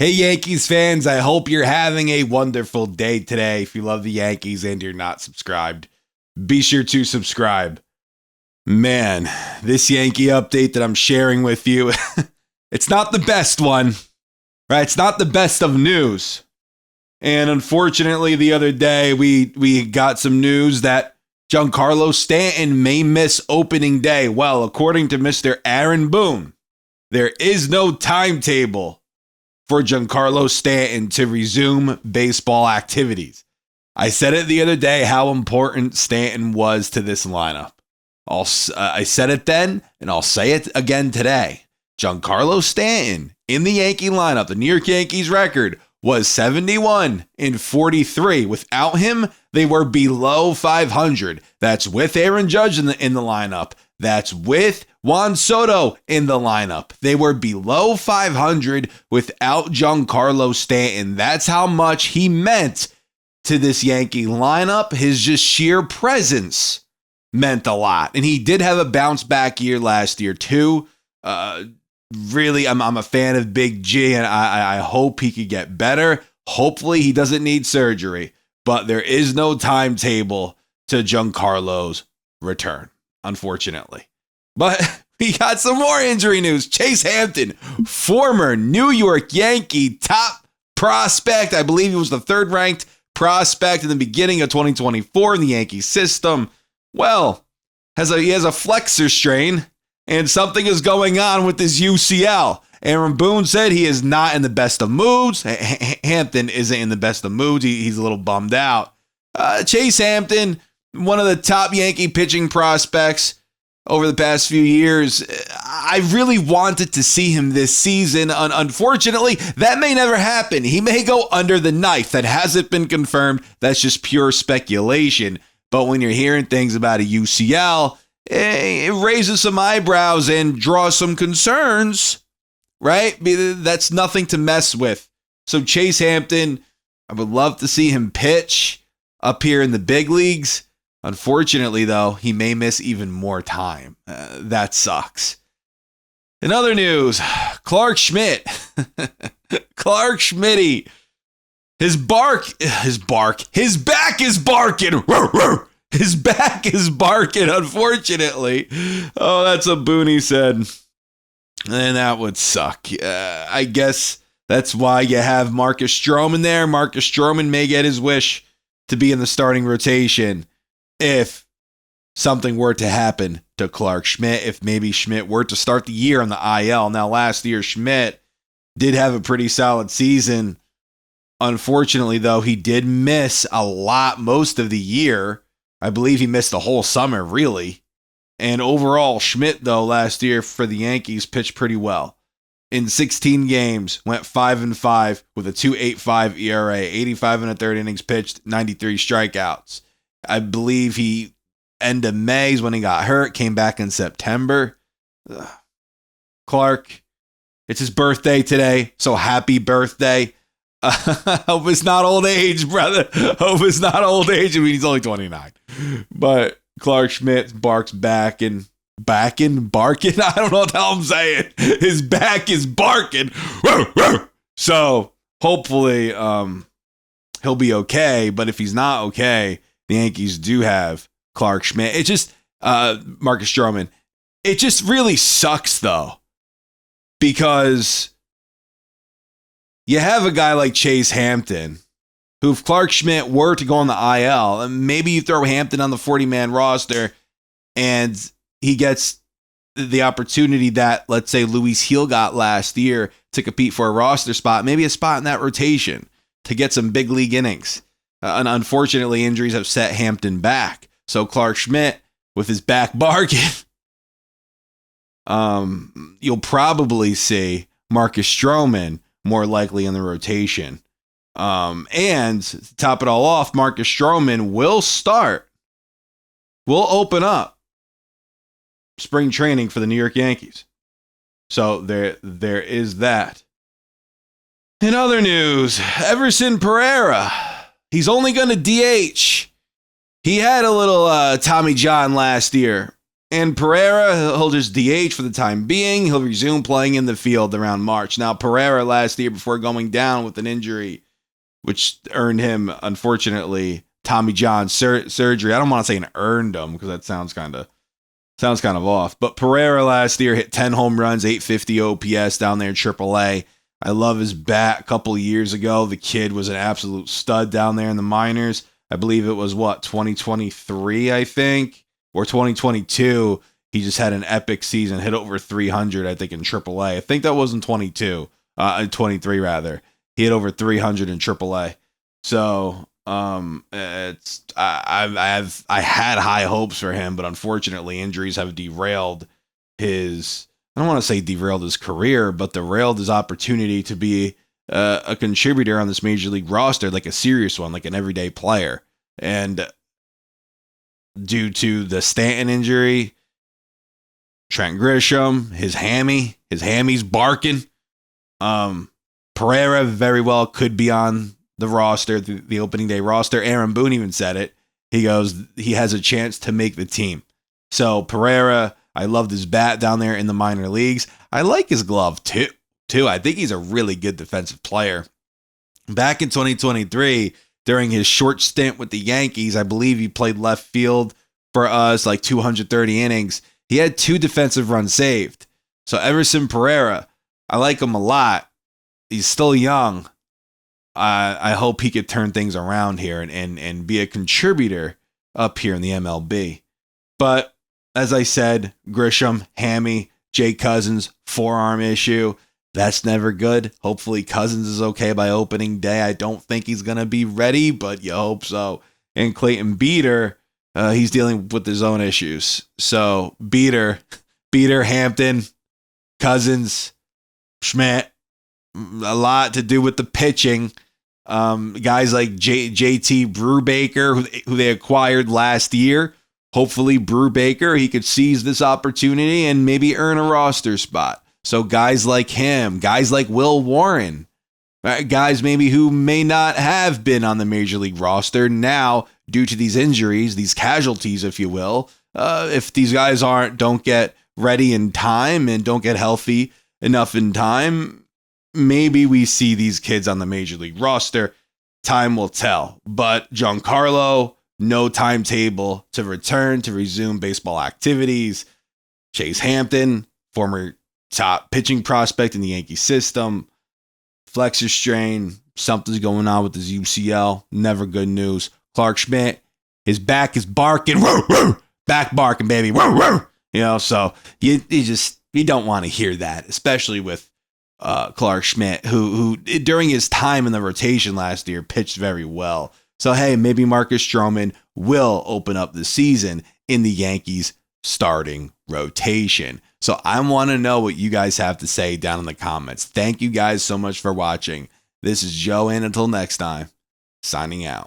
Hey, Yankees fans, I hope you're having a wonderful day today. If you love the Yankees and you're not subscribed, be sure to subscribe. Man, this Yankee update that I'm sharing with you, it's not the best one, right? It's not the best of news. And unfortunately, the other day, we got some news that Giancarlo Stanton may miss opening day. Well, according to Mr. Aaron Boone, there is no timetable for Giancarlo Stanton to resume baseball activities. I said it the other day how important Stanton was to this lineup. I said it then, and I'll say it again today. Giancarlo Stanton in the Yankee lineup, the New York Yankees record was 71-43. Without him, they were below 500. That's with Aaron Judge in the lineup. That's with Juan Soto in the lineup. They were below 500 without Giancarlo Stanton. That's how much he meant to this Yankee lineup. His just sheer presence meant a lot. And he did have a bounce back year last year too. Really, I'm a fan of Big G, and I hope he could get better. Hopefully he doesn't need surgery. But there is no timetable to Giancarlo's return, unfortunately. But we got some more injury news. Chase Hampton, former New York Yankee top prospect. I believe he was the third-ranked prospect in the beginning of 2024 in the Yankee system. Well, he has a flexor strain, and something is going on with his UCL. Aaron Boone said he is not in the best of moods. Hampton isn't in the best of moods. He's a little bummed out. Chase Hampton, one of the top Yankee pitching prospects over the past few years. I really wanted to see him this season. Unfortunately, that may never happen. He may go under the knife. That hasn't been confirmed. That's just pure speculation. But when you're hearing things about a UCL, it raises some eyebrows and draws some concerns, right? That's nothing to mess with. So Chase Hampton, I would love to see him pitch up here in the big leagues. Unfortunately, though, he may miss even more time. That sucks. In other news, Clark Schmidt. Clark Schmitty. His back is barking. His back is barking, unfortunately. Oh, that's what Booney said. And that would suck. I guess that's why you have Marcus Stroman there. Marcus Stroman may get his wish to be in the starting rotation if something were to happen to Clark Schmidt, if maybe Schmidt were to start the year on the IL. Now, last year, Schmidt did have a pretty solid season. Unfortunately, though, he did miss a lot most of the year. I believe he missed the whole summer, really. And overall, Schmidt, though, last year for the Yankees pitched pretty well. In 16 games, went 5-5 with a 2.85 ERA, 85 and a third innings pitched, 93 strikeouts. I believe he end of May is when he got hurt, came back in September. Clark, it's his birthday today, so happy birthday. Hope it's not old age, brother. Hope it's not old age. I mean, he's only 29. But Clark Schmidt barks barking. I don't know what the hell I'm saying. His back is barking. So hopefully he'll be okay. But if he's not okay, the Yankees do have Clark Schmidt. It just Marcus Stroman. It just really sucks though, because you have a guy like Chase Hampton, who if Clark Schmidt were to go on the IL, maybe you throw Hampton on the 40-man roster and he gets the opportunity that, let's say, Luis Gil got last year to compete for a roster spot, maybe a spot in that rotation to get some big league innings. And unfortunately, injuries have set Hampton back. So Clark Schmidt, with his back barking, you'll probably see Marcus Stroman more likely in the rotation. And to top it all off, Marcus Stroman will open up spring training for the New York Yankees. So there is that. In other news, Everson Pereira, he's only going to DH. He had a little Tommy John last year. And Pereira, he'll just DH for the time being. He'll resume playing in the field around March. Now, Pereira last year, before going down with an injury, which earned him, unfortunately, Tommy John surgery. I don't want to say earned him because that sounds kind of off. But Pereira last year hit 10 home runs, 850 OPS down there in AAA. I love his bat. A couple of years ago, the kid was an absolute stud down there in the minors. I believe it was 2023, I think, or 2022. He just had an epic season, hit over 300, I think, in AAA. I think that was in 23 rather. He hit over 300 in AAA. So it's I had high hopes for him, but unfortunately, injuries have derailed his. I don't want to say derailed his career, but derailed his opportunity to be a contributor on this major league roster, like a serious one, like an everyday player. And due to the Stanton injury, Trent Grisham, his hammy's barking. Pereira very well could be on the roster, the opening day roster. Aaron Boone even said it. He goes, he has a chance to make the team. So Pereira, I loved his bat down there in the minor leagues. I like his glove too. I think he's a really good defensive player. Back in 2023, during his short stint with the Yankees, I believe he played left field for us, like 230 innings. He had 2 defensive runs saved. So Everson Pereira, I like him a lot. He's still young. I hope he could turn things around here and be a contributor up here in the MLB. But as I said, Grisham, hammy, Jay Cousins, forearm issue. That's never good. Hopefully Cousins is okay by opening day. I don't think he's going to be ready, but you hope so. And Clayton Beeter, he's dealing with his own issues. So Beeter, Hampton, Cousins, Schmidt, a lot to do with the pitching. Guys like JT Brubaker, who they acquired last year. Hopefully Brubaker, he could seize this opportunity and maybe earn a roster spot. So guys like him, guys like Will Warren, guys maybe who may not have been on the major league roster now due to these injuries, these casualties, if you will. If these guys don't get ready in time and don't get healthy enough in time, maybe we see these kids on the major league roster. Time will tell. But Giancarlo, no timetable to resume baseball activities. Chase Hampton, former top pitching prospect in the Yankee system, flexor strain, something's going on with his UCL. Never good news. Clark Schmidt, his back is barking. Back barking, baby. So you don't want to hear that, especially with Clark Schmidt, who during his time in the rotation last year pitched very well. So hey, maybe Marcus Stroman will open up the season in the Yankees starting rotation. So I want to know what you guys have to say down in the comments. Thank you guys so much for watching. This is Joe, and until next time, signing out.